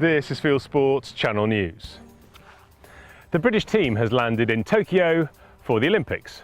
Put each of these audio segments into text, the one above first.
This is Fieldsports Channel News. The British team has landed in Tokyo for the Olympics.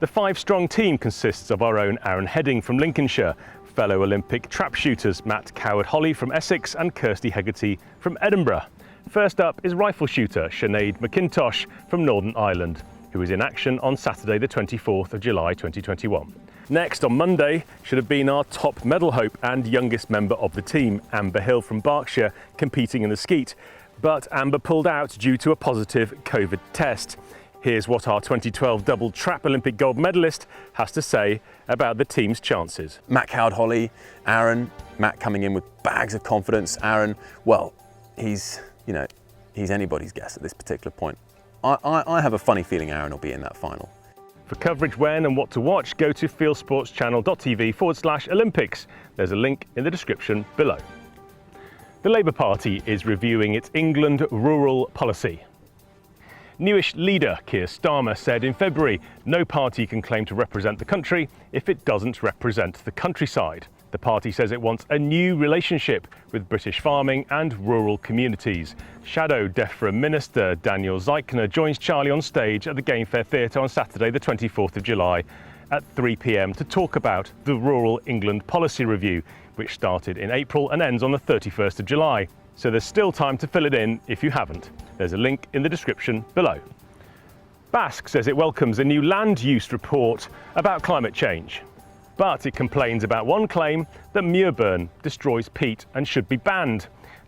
The five-strong team consists of our own Aaron Heading from Lincolnshire, fellow Olympic trap shooters Matt Coward-Holly from Essex and Kirsty Hegarty from Edinburgh. First up is rifle shooter Sinead McIntosh from Northern Ireland, who is in action on Saturday the 24th of July 2021. Next, on Monday, should have been our top medal hope and youngest member of the team, Amber Hill from Berkshire, competing in the skeet. But Amber pulled out due to a positive COVID test. Here's what our 2012 double trap Olympic gold medalist has to say about the team's chances. Matt Coward-Holly, Aaron, Matt coming in with bags of confidence. Aaron, well, he's anybody's guess at this particular point. I have a funny feeling Aaron will be in that final. For coverage when and what to watch, go to fieldsportschannel.tv/Olympics. There's a link in the description below. The Labour Party is reviewing its England rural policy. Newish leader Keir Starmer said in February, no party can claim to represent the country if it doesn't represent the countryside. The party says it wants a new relationship with British farming and rural communities. Shadow DEFRA Minister Daniel Zeichner joins Charlie on stage at the Gamefair Theatre on Saturday the 24th of July at 3 p.m. to talk about the Rural England Policy Review, which started in April and ends on the 31st of July. So there's still time to fill it in if you haven't. There's a link in the description below. Basque says it welcomes a new land use report about climate change. But it complains about one claim that Muirburn destroys peat and should be banned.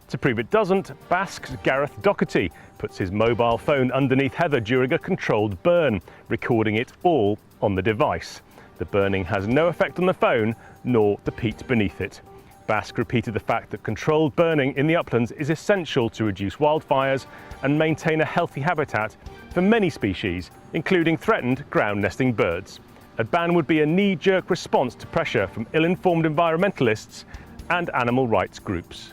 To prove it doesn't, Basque's Gareth Doherty puts his mobile phone underneath heather during a controlled burn, recording it all on the device. The burning has no effect on the phone, nor the peat beneath it. Basque repeated the fact that controlled burning in the uplands is essential to reduce wildfires and maintain a healthy habitat for many species, including threatened ground-nesting birds. A ban would be a knee-jerk response to pressure from ill-informed environmentalists and animal rights groups.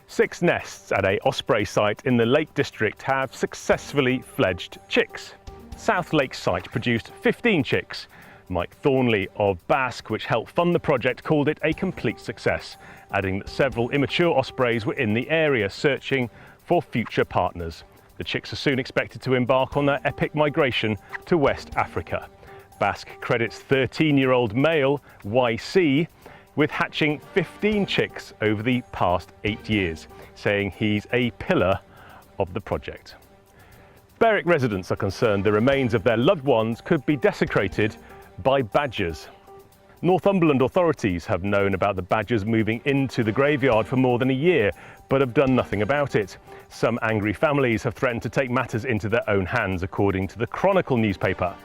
6 nests at a osprey site in the Lake District have successfully fledged chicks. South Lake site produced 15 chicks. Mike Thornley of Basque, which helped fund the project, called it a complete success, adding that several immature ospreys were in the area searching for future partners. The chicks are soon expected to embark on their epic migration to West Africa. Basque credits 13-year-old male YC with hatching 15 chicks over the past 8 years, saying he's a pillar of the project. Berwick residents are concerned the remains of their loved ones could be desecrated by badgers. Northumberland authorities have known about the badgers moving into the graveyard for more than a year, but have done nothing about it. Some angry families have threatened to take matters into their own hands, according to the Chronicle newspaper.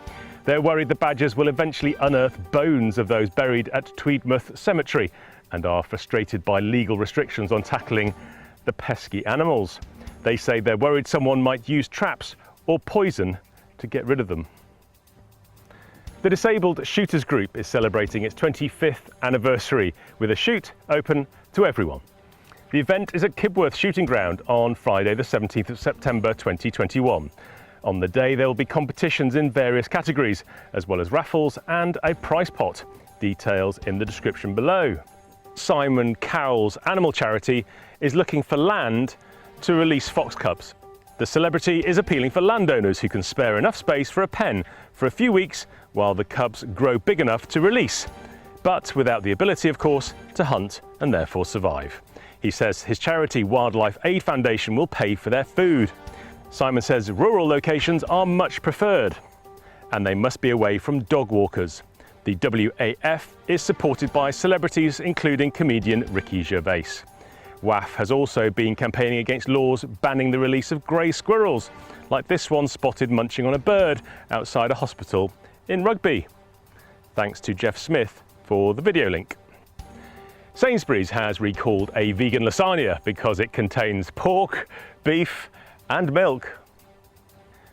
They're worried the badgers will eventually unearth bones of those buried at Tweedmouth Cemetery and are frustrated by legal restrictions on tackling the pesky animals. They say they're worried someone might use traps or poison to get rid of them. The Disabled Shooters Group is celebrating its 25th anniversary with a shoot open to everyone. The event is at Kibworth Shooting Ground on Friday the 17th of September 2021. On the day there will be competitions in various categories, as well as raffles and a prize pot. Details in the description below. Simon Cowell's animal charity is looking for land to release fox cubs. The celebrity is appealing for landowners who can spare enough space for a pen for a few weeks while the cubs grow big enough to release, but without the ability, of course, to hunt and therefore survive. He says his charity Wildlife Aid Foundation will pay for their food. Simon says rural locations are much preferred and they must be away from dog walkers. The WAF is supported by celebrities including comedian Ricky Gervais. WAF has also been campaigning against laws banning the release of grey squirrels, like this one spotted munching on a bird outside a hospital in Rugby. Thanks to Jeff Smith for the video link. Sainsbury's has recalled a vegan lasagna because it contains pork, beef and milk.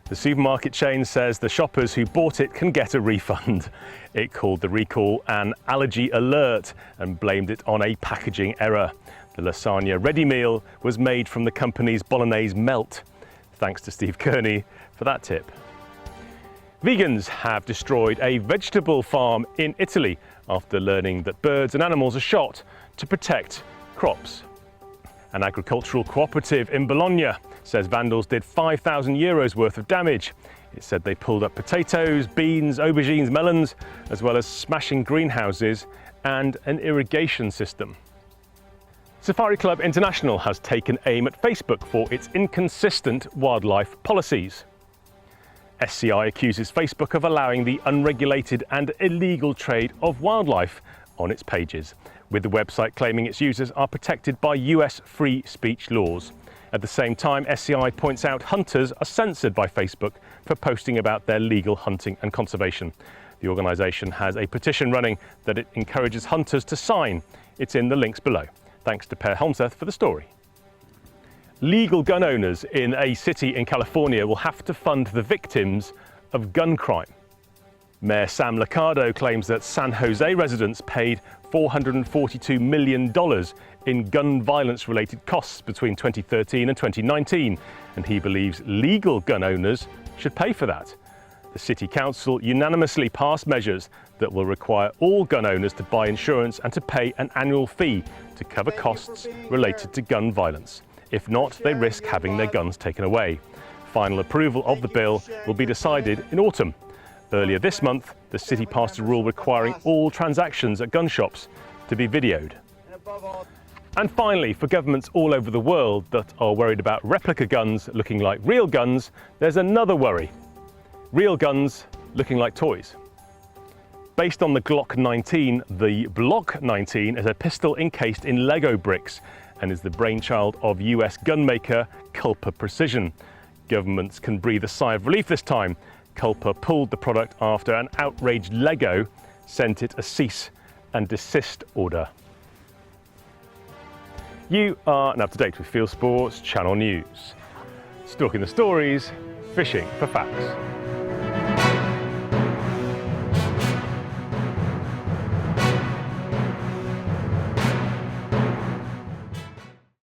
The supermarket chain says the shoppers who bought it can get a refund. It called the recall an allergy alert and blamed it on a packaging error. The lasagna ready meal was made from the company's bolognese melt. Thanks to Steve Kearney for that tip. Vegans have destroyed a vegetable farm in Italy after learning that birds and animals are shot to protect crops. An agricultural cooperative in Bologna says vandals did €5,000 worth of damage. It said they pulled up potatoes, beans, aubergines, melons, as well as smashing greenhouses and an irrigation system. Safari Club International has taken aim at Facebook for its inconsistent wildlife policies. SCI accuses Facebook of allowing the unregulated and illegal trade of wildlife on its pages, with the website claiming its users are protected by US free speech laws. At the same time, SCI points out hunters are censored by Facebook for posting about their legal hunting and conservation. The organisation has a petition running that it encourages hunters to sign. It's in the links below. Thanks to Per Holmseth for the story. Legal gun owners in a city in California will have to fund the victims of gun crime. Mayor Sam Liccardo claims that San Jose residents paid $442 million in gun violence-related costs between 2013 and 2019, and he believes legal gun owners should pay for that. The City Council unanimously passed measures that will require all gun owners to buy insurance and to pay an annual fee to cover costs related to gun violence. If not, they risk having their guns taken away. Final approval of the bill will be decided in autumn. Earlier this month, the city passed a rule requiring all transactions at gun shops to be videoed. And finally, for governments all over the world that are worried about replica guns looking like real guns, there's another worry. Real guns looking like toys. Based on the Glock 19, the Block 19 is a pistol encased in Lego bricks and is the brainchild of US gunmaker Culper Precision. Governments can breathe a sigh of relief this time. Culper pulled the product after an outraged Lego sent it a cease and desist order. You are now up to date with Field Sports Channel News. Stalking the stories, fishing for facts.